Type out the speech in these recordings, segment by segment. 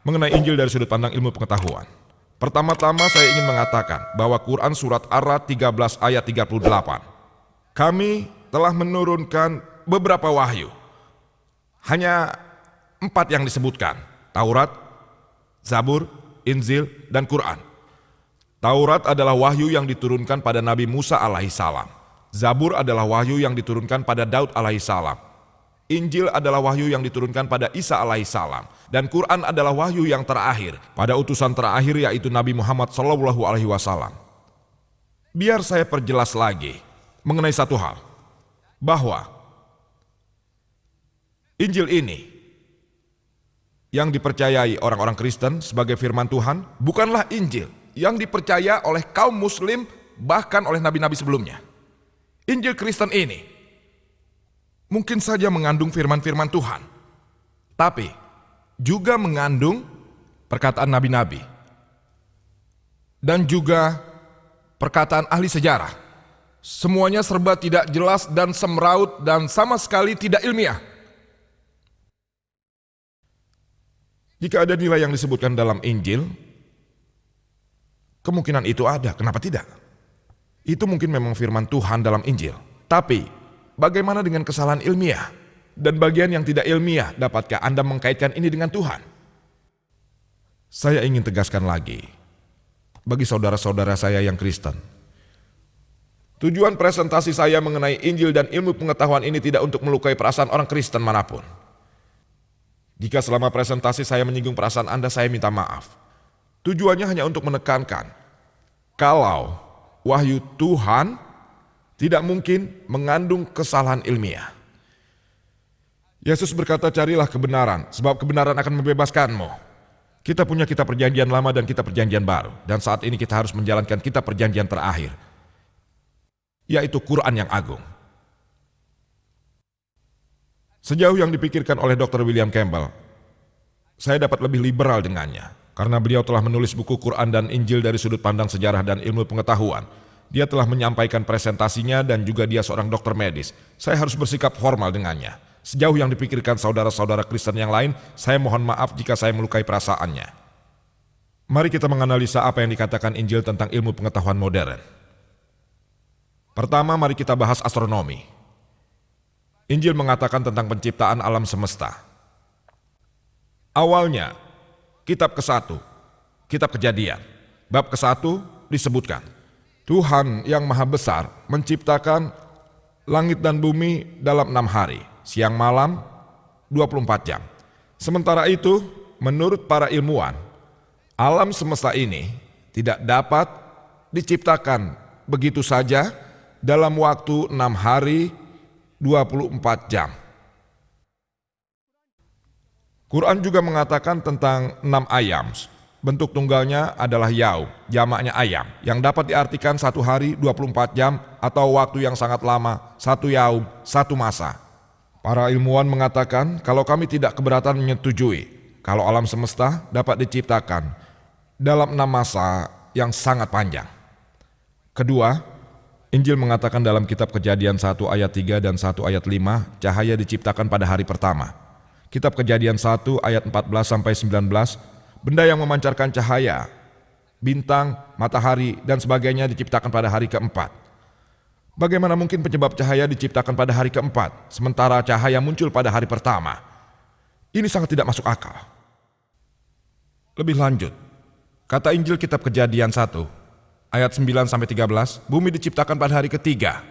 mengenai Injil dari sudut pandang ilmu pengetahuan. Pertama-tama saya ingin mengatakan bahwa Quran surat Ar-Ra'd 13 ayat 38. Kami telah menurunkan beberapa wahyu. Hanya 4 yang disebutkan, Taurat, Zabur, Injil, dan Quran. Taurat adalah wahyu yang diturunkan pada Nabi Musa alaihissalam. Zabur adalah wahyu yang diturunkan pada Daud alaihissalam. Injil adalah wahyu yang diturunkan pada Isa alaihissalam. Dan Quran adalah wahyu yang terakhir pada utusan terakhir, yaitu Nabi Muhammad SAW. Biar saya perjelas lagi mengenai satu hal, bahwa Injil ini yang dipercayai orang-orang Kristen sebagai firman Tuhan bukanlah Injil yang dipercaya oleh kaum muslim bahkan oleh nabi-nabi sebelumnya. Injil Kristen ini mungkin saja mengandung firman-firman Tuhan, tapi juga mengandung perkataan nabi-nabi dan juga perkataan ahli sejarah. Semuanya serba tidak jelas dan semraut dan sama sekali tidak ilmiah. Jika ada nilai yang disebutkan dalam Injil, kemungkinan itu ada, kenapa tidak? Itu mungkin memang firman Tuhan dalam Injil. Tapi, bagaimana dengan kesalahan ilmiah? Dan bagian yang tidak ilmiah, dapatkah Anda mengkaitkan ini dengan Tuhan? Saya ingin tegaskan lagi, bagi saudara-saudara saya yang Kristen, tujuan presentasi saya mengenai Injil dan ilmu pengetahuan ini tidak untuk melukai perasaan orang Kristen manapun. Jika selama presentasi saya menyinggung perasaan Anda, saya minta maaf. Tujuannya hanya untuk menekankan, kalau wahyu Tuhan tidak mungkin mengandung kesalahan ilmiah. Yesus berkata, carilah kebenaran, sebab kebenaran akan membebaskanmu. Kita punya kitab perjanjian lama dan kitab perjanjian baru, dan saat ini kita harus menjalankan kitab perjanjian terakhir, yaitu Quran yang agung. Sejauh yang dipikirkan oleh Dr. William Campbell, saya dapat lebih liberal dengannya, karena beliau telah menulis buku Quran dan Injil dari sudut pandang sejarah dan ilmu pengetahuan. Dia telah menyampaikan presentasinya dan juga dia seorang dokter medis. Saya harus bersikap formal dengannya. Sejauh yang dipikirkan saudara-saudara Kristen yang lain, saya mohon maaf jika saya melukai perasaannya. Mari kita menganalisa apa yang dikatakan Injil tentang ilmu pengetahuan modern. Pertama, mari kita bahas astronomi. Injil mengatakan tentang penciptaan alam semesta. Awalnya, kitab ke-1, kitab Kejadian, bab ke-1 disebutkan, Tuhan yang Maha Besar menciptakan langit dan bumi dalam 6 hari, siang malam 24 jam. Sementara itu, menurut para ilmuwan, alam semesta ini tidak dapat diciptakan begitu saja dalam waktu 6 hari 24 jam. Quran juga mengatakan tentang 6 ayam. Bentuk tunggalnya adalah yaum, jamaknya ayam, yang dapat diartikan 1 hari 24 jam atau waktu yang sangat lama, 1 yaum, 1 masa. Para ilmuwan mengatakan kalau kami tidak keberatan menyetujui kalau alam semesta dapat diciptakan dalam 6 masa yang sangat panjang. Kedua, Injil mengatakan dalam kitab Kejadian 1 ayat 3 dan 1 ayat 5, cahaya diciptakan pada hari pertama. Kitab Kejadian 1 ayat 14 sampai 19, benda yang memancarkan cahaya, bintang, matahari, dan sebagainya diciptakan pada hari keempat. Bagaimana mungkin penyebab cahaya diciptakan pada hari keempat, sementara cahaya muncul pada hari pertama? Ini sangat tidak masuk akal. Lebih lanjut, kata Injil kitab Kejadian 1, ayat 9 sampai 13, bumi diciptakan pada hari ketiga.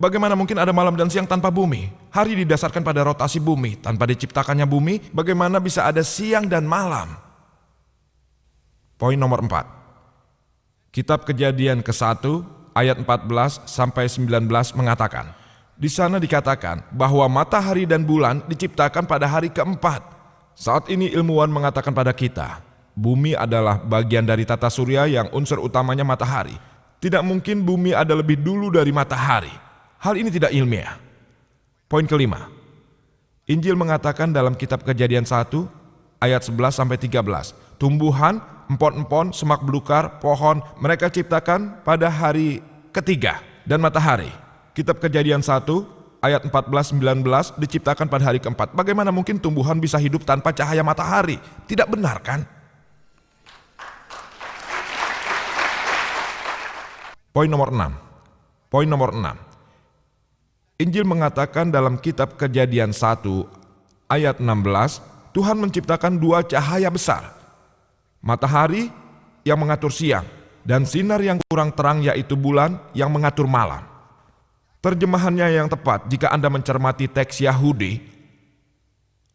Bagaimana mungkin ada malam dan siang tanpa bumi? Hari didasarkan pada rotasi bumi. Tanpa diciptakannya bumi, bagaimana bisa ada siang dan malam? Poin nomor 4. Kitab Kejadian ke-1 ayat 14 sampai 19 mengatakan, di sana dikatakan bahwa matahari dan bulan diciptakan pada hari keempat. Saat ini ilmuwan mengatakan pada kita, bumi adalah bagian dari tata surya yang unsur utamanya matahari. Tidak mungkin bumi ada lebih dulu dari matahari. Hal ini tidak ilmiah. Poin kelima. Injil mengatakan dalam kitab Kejadian 1 ayat 11 sampai 13, tumbuhan, empon-empon, semak belukar, pohon mereka ciptakan pada hari ketiga, dan matahari. Kitab Kejadian 1 ayat 14-19 diciptakan pada hari keempat. Bagaimana mungkin tumbuhan bisa hidup tanpa cahaya matahari? Tidak benar kan? Poin nomor 6. Poin nomor 6. Injil mengatakan dalam kitab Kejadian 1 ayat 16, Tuhan menciptakan dua cahaya besar. Matahari yang mengatur siang dan sinar yang kurang terang yaitu bulan yang mengatur malam. Terjemahannya yang tepat jika Anda mencermati teks Yahudi,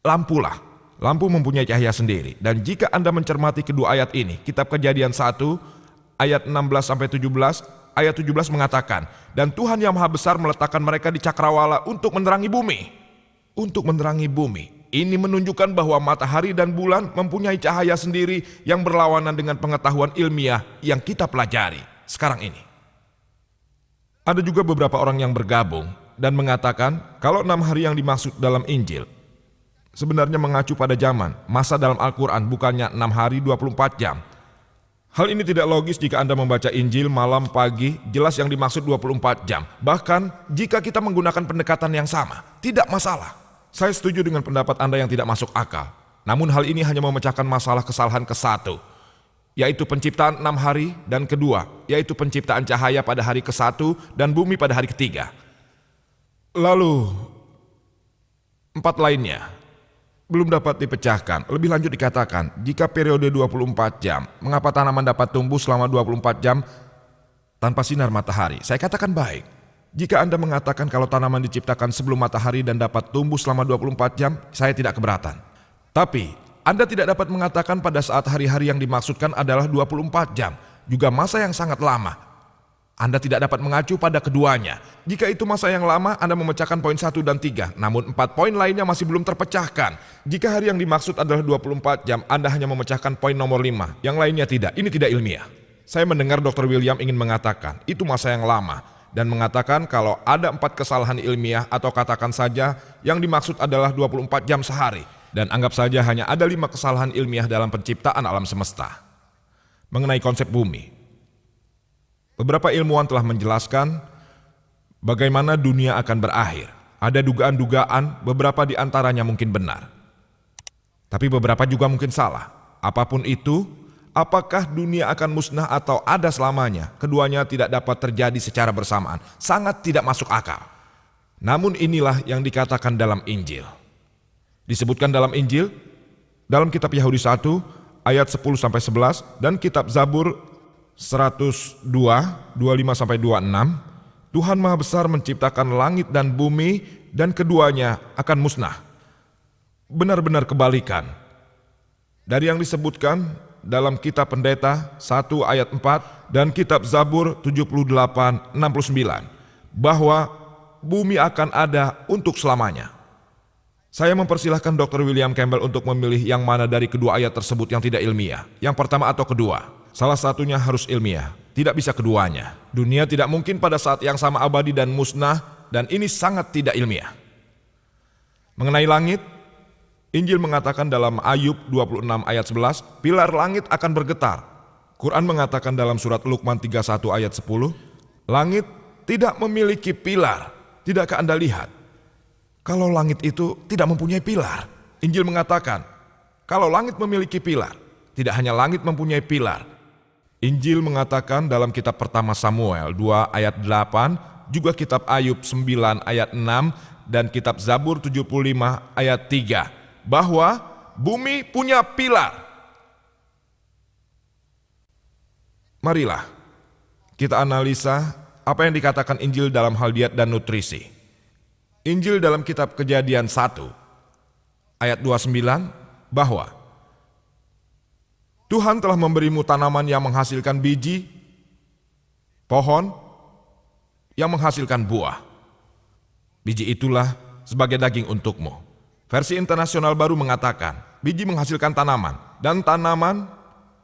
lampulah. Lampu mempunyai cahaya sendiri. Dan jika Anda mencermati kedua ayat ini, kitab Kejadian 1 ayat 16-17, ayat 17 mengatakan, dan Tuhan yang Maha Besar meletakkan mereka di cakrawala untuk menerangi bumi. Untuk menerangi bumi. Ini menunjukkan bahwa matahari dan bulan mempunyai cahaya sendiri yang berlawanan dengan pengetahuan ilmiah yang kita pelajari sekarang ini. Ada juga beberapa orang yang bergabung dan mengatakan kalau 6 hari yang dimaksud dalam Injil sebenarnya mengacu pada zaman, masa dalam Al-Quran, bukannya 6 hari 24 jam. Hal ini tidak logis jika Anda membaca Injil malam, pagi, jelas yang dimaksud 24 jam. Bahkan jika kita menggunakan pendekatan yang sama, tidak masalah. Saya setuju dengan pendapat Anda yang tidak masuk akal. Namun hal ini hanya memecahkan masalah kesalahan ke-1, yaitu penciptaan 6 hari, dan kedua, yaitu penciptaan cahaya pada hari ke-1 dan bumi pada hari ke-3. Lalu 4 lainnya belum dapat dipecahkan. Lebih lanjut dikatakan, jika periode 24 jam, mengapa tanaman dapat tumbuh selama 24 jam tanpa sinar matahari? Saya katakan baik. Jika Anda mengatakan kalau tanaman diciptakan sebelum matahari dan dapat tumbuh selama 24 jam, saya tidak keberatan. Tapi, Anda tidak dapat mengatakan pada saat hari-hari yang dimaksudkan adalah 24 jam, juga masa yang sangat lama. Anda tidak dapat mengacu pada keduanya. Jika itu masa yang lama, Anda memecahkan poin 1 dan 3, namun 4 poin lainnya masih belum terpecahkan. Jika hari yang dimaksud adalah 24 jam, Anda hanya memecahkan poin nomor 5, yang lainnya tidak. Ini tidak ilmiah. Saya mendengar Dr. William ingin mengatakan, itu masa yang lama, dan mengatakan kalau ada 4 kesalahan ilmiah atau katakan saja yang dimaksud adalah 24 jam sehari. Dan anggap saja hanya ada 5 kesalahan ilmiah dalam penciptaan alam semesta. Mengenai konsep bumi, beberapa ilmuwan telah menjelaskan bagaimana dunia akan berakhir. Ada dugaan-dugaan, beberapa di antaranya mungkin benar. Tapi beberapa juga mungkin salah. Apapun itu, apakah dunia akan musnah atau ada selamanya? Keduanya tidak dapat terjadi secara bersamaan. Sangat tidak masuk akal. Namun inilah yang dikatakan dalam Injil. Disebutkan dalam Injil, dalam kitab Yahudi 1 ayat 10-11 dan kitab Zabur 102, 25-26, Tuhan Maha Besar menciptakan langit dan bumi dan keduanya akan musnah. Benar-benar kebalikan dari yang disebutkan dalam kitab Pendeta 1 ayat 4 dan kitab Zabur 78, 69, bahwa bumi akan ada untuk selamanya. Saya mempersilahkan Dr. William Campbell untuk memilih yang mana dari kedua ayat tersebut yang tidak ilmiah, yang pertama atau kedua. Salah satunya harus ilmiah, tidak bisa keduanya. Dunia tidak mungkin pada saat yang sama abadi dan musnah, dan ini sangat tidak ilmiah. Mengenai langit, Injil mengatakan dalam Ayub 26 ayat 11, pilar langit akan bergetar. Quran mengatakan dalam surat Luqman 31 ayat 10, langit tidak memiliki pilar. Tidakkah Anda lihat? Kalau langit itu tidak mempunyai pilar. Injil mengatakan, kalau langit memiliki pilar, tidak hanya langit mempunyai pilar. Injil mengatakan dalam kitab pertama Samuel 2 ayat 8, juga kitab Ayub 9 ayat 6, dan kitab Zabur 75 ayat 3, bahwa bumi punya pilar. Marilah kita analisa apa yang dikatakan Injil dalam hal diet dan nutrisi. Injil dalam kitab Kejadian 1 ayat 29, bahwa Tuhan telah memberimu tanaman yang menghasilkan biji, pohon yang menghasilkan buah. Biji itulah sebagai daging untukmu. Versi internasional baru mengatakan, biji menghasilkan tanaman, dan tanaman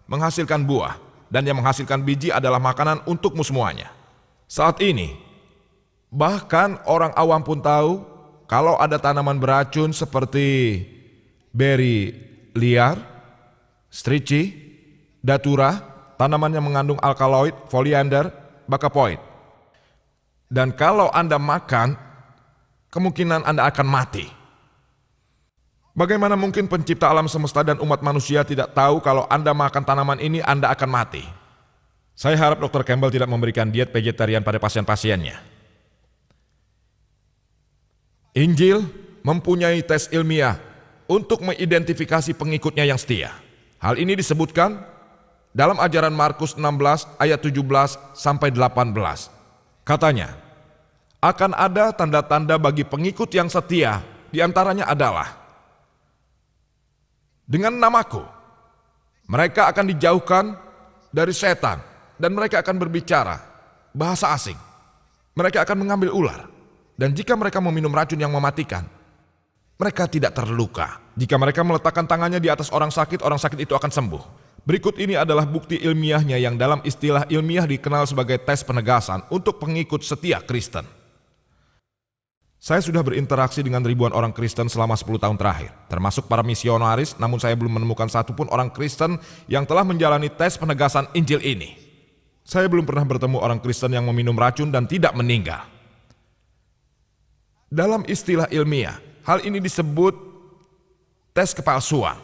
menghasilkan buah, dan yang menghasilkan biji adalah makanan untukmu semuanya. Saat ini, bahkan orang awam pun tahu kalau ada tanaman beracun seperti beri liar, strici, datura, tanaman yang mengandung alkaloid, foliander, bakapoid. Dan kalau Anda makan, kemungkinan Anda akan mati. Bagaimana mungkin pencipta alam semesta dan umat manusia tidak tahu kalau Anda makan tanaman ini Anda akan mati? Saya harap Dr. Campbell tidak memberikan diet vegetarian pada pasien-pasiennya. Injil mempunyai tes ilmiah untuk mengidentifikasi pengikutnya yang setia. Hal ini disebutkan dalam ajaran Markus 16 ayat 17 sampai 18. Katanya, akan ada tanda-tanda bagi pengikut yang setia, di antaranya adalah dengan namaku, mereka akan dijauhkan dari setan dan mereka akan berbicara bahasa asing. Mereka akan mengambil ular, dan jika mereka meminum racun yang mematikan, mereka tidak terluka. Jika mereka meletakkan tangannya di atas orang sakit itu akan sembuh. Berikut ini adalah bukti ilmiahnya yang dalam istilah ilmiah dikenal sebagai tes penegasan untuk pengikut setia Kristen. Saya sudah berinteraksi dengan ribuan orang Kristen selama 10 tahun terakhir, termasuk para misionaris, namun saya belum menemukan satupun orang Kristen yang telah menjalani tes penegasan Injil ini. Saya belum pernah bertemu orang Kristen yang meminum racun dan tidak meninggal. Dalam istilah ilmiah, hal ini disebut tes kepalsuan,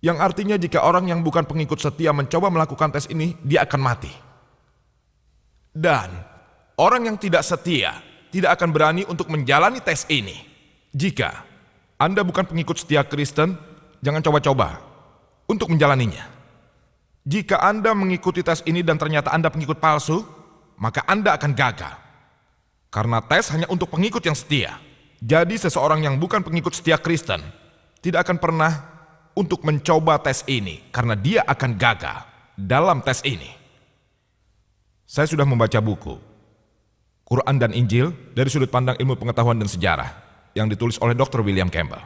yang artinya jika orang yang bukan pengikut setia mencoba melakukan tes ini, dia akan mati. Dan orang yang tidak setia tidak akan berani untuk menjalani tes ini. Jika Anda bukan pengikut setia Kristen, jangan coba-coba untuk menjalaninya. Jika Anda mengikuti tes ini dan ternyata Anda pengikut palsu, maka Anda akan gagal. Karena tes hanya untuk pengikut yang setia. Jadi seseorang yang bukan pengikut setia Kristen tidak akan pernah untuk mencoba tes ini karena dia akan gagal dalam tes ini. Saya sudah membaca buku Quran dan Injil dari sudut pandang ilmu pengetahuan dan sejarah yang ditulis oleh Dr. William Campbell.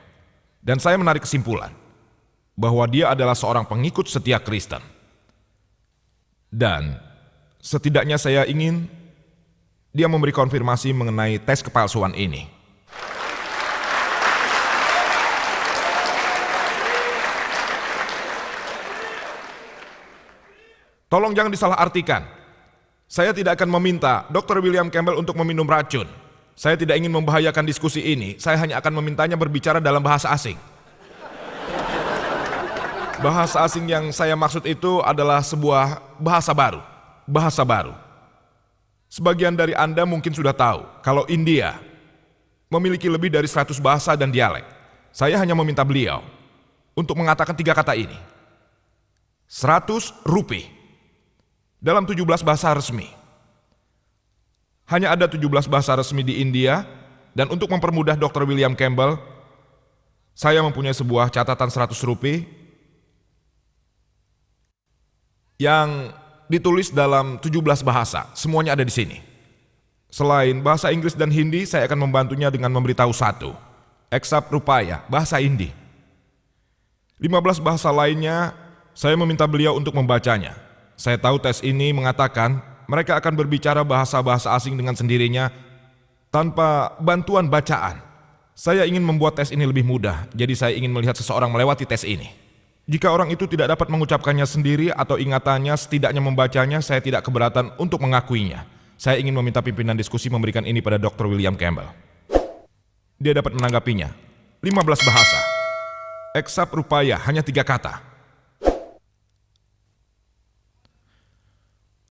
Dan saya menarik kesimpulan bahwa dia adalah seorang pengikut setia Kristen. Dan setidaknya saya ingin dia memberi konfirmasi mengenai tes kepalsuan ini. Tolong jangan disalahartikan. Saya tidak akan meminta Dr. William Campbell untuk meminum racun. Saya tidak ingin membahayakan diskusi ini. Saya hanya akan memintanya berbicara dalam bahasa asing. Bahasa asing yang saya maksud itu adalah sebuah bahasa baru. Bahasa baru. Sebagian dari Anda mungkin sudah tahu kalau India memiliki lebih dari 100 bahasa dan dialek. Saya hanya meminta beliau untuk mengatakan 3 kata ini. 100 rupiah. Dalam 17 bahasa resmi. Hanya ada 17 bahasa resmi di India, dan untuk mempermudah Dr. William Campbell, saya mempunyai sebuah catatan 100 rupiah yang ditulis dalam 17 bahasa, semuanya ada di sini. Selain bahasa Inggris dan Hindi, saya akan membantunya dengan memberitahu satu, Eksap Rupaya, bahasa Hindi. 15 bahasa lainnya, saya meminta beliau untuk membacanya. Saya tahu tes ini mengatakan mereka akan berbicara bahasa-bahasa asing dengan sendirinya tanpa bantuan bacaan. Saya ingin membuat tes ini lebih mudah, jadi saya ingin melihat seseorang melewati tes ini. Jika orang itu tidak dapat mengucapkannya sendiri atau ingatannya setidaknya membacanya, saya tidak keberatan untuk mengakuinya. Saya ingin meminta pimpinan diskusi memberikan ini pada Dr. William Campbell. Dia dapat menanggapinya. 15 bahasa. Eksap Rupaya hanya 3 kata.